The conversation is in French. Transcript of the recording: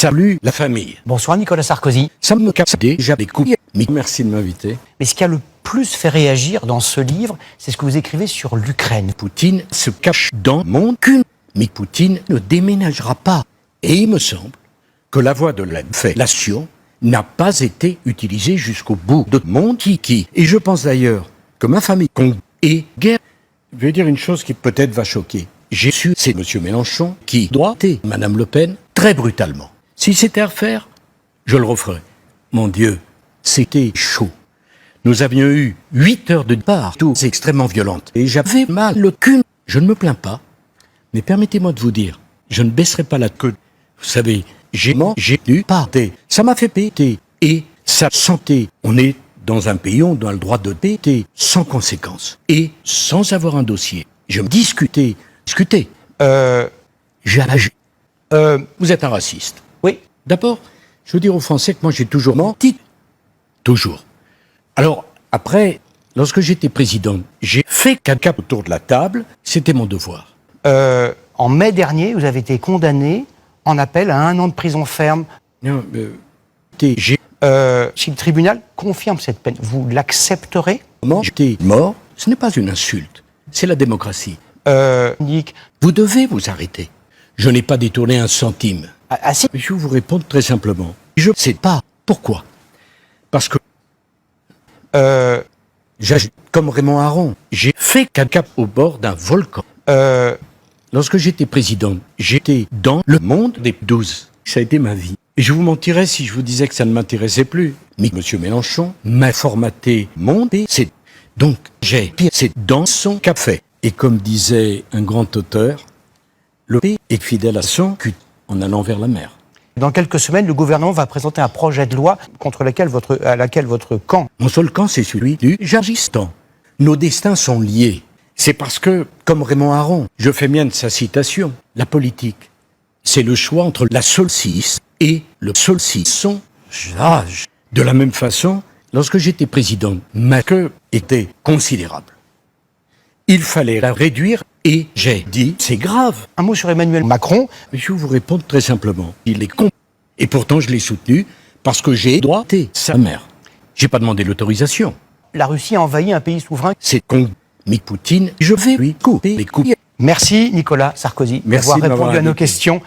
Salut la famille. Bonsoir Nicolas Sarkozy. Ça me casse déjà les couilles. Merci de m'inviter. Mais ce qui a le plus fait réagir dans ce livre, c'est ce que vous écrivez sur l'Ukraine. Poutine se cache dans mon cul. Mais Poutine ne déménagera pas. Et il me semble que la voie de la fellation n'a pas été utilisée jusqu'au bout de mon kiki. Et je pense d'ailleurs que ma famille est guerre. Je vais dire une chose qui peut-être va choquer. J'ai su, c'est M. Mélenchon qui droitait Mme Le Pen très brutalement. Si c'était à refaire, je le referais. Mon Dieu, c'était chaud. Nous avions eu 8 heures de départ, toutes extrêmement violentes. Et j'avais mal le cul. Je ne me plains pas. Mais permettez-moi de vous dire, je ne baisserai pas la queue. Vous savez, j'ai dû partir. Ça m'a fait péter. Et sa santé, on est dans un pays où on a le droit de péter sans conséquence. Et sans avoir un dossier. Je me discutais. J'ai agi. Vous êtes un raciste. Oui. D'abord, je veux dire aux Français que moi j'ai toujours menti. Toujours. Alors, après, lorsque j'étais président, j'ai fait caca autour de la table. C'était mon devoir. En mai dernier, vous avez été condamné en appel à 1 an de prison ferme. Non, Si le tribunal confirme cette peine, vous l'accepterez? J'étais mort, ce n'est pas une insulte. C'est la démocratie. Nick. Vous devez vous arrêter. Je n'ai pas détourné un centime. Ah si. Je vais vous répondre très simplement. Je ne sais pas pourquoi. Parce que j'agis comme Raymond Aron. J'ai fait caca au bord d'un volcan. Lorsque j'étais président, j'étais dans le monde des 12. Ça a été ma vie. Et je vous mentirais si je vous disais que ça ne m'intéressait plus. Mais M. Mélenchon m'a formaté mon PC. Donc, c'est dans son café. Et comme disait un grand auteur, le P est fidèle à son cul en allant vers la mer. Dans quelques semaines, le gouvernement va présenter un projet de loi contre laquelle votre camp... Mon seul camp, c'est celui du Jargistan. Nos destins sont liés. C'est parce que, comme Raymond Aron, je fais mienne sa citation, la politique, c'est le choix entre la solstice et le solstiçon. De la même façon, lorsque j'étais président, ma queue était considérable. Il fallait la réduire et j'ai dit, c'est grave. Un mot sur Emmanuel Macron. Je vais vous répondre très simplement. Il est con. Et pourtant, je l'ai soutenu parce que j'ai droité sa mère. J'ai pas demandé l'autorisation. La Russie a envahi un pays souverain. C'est con. Mais Poutine, je vais lui couper les couilles. Merci Nicolas Sarkozy d'avoir répondu à nos questions.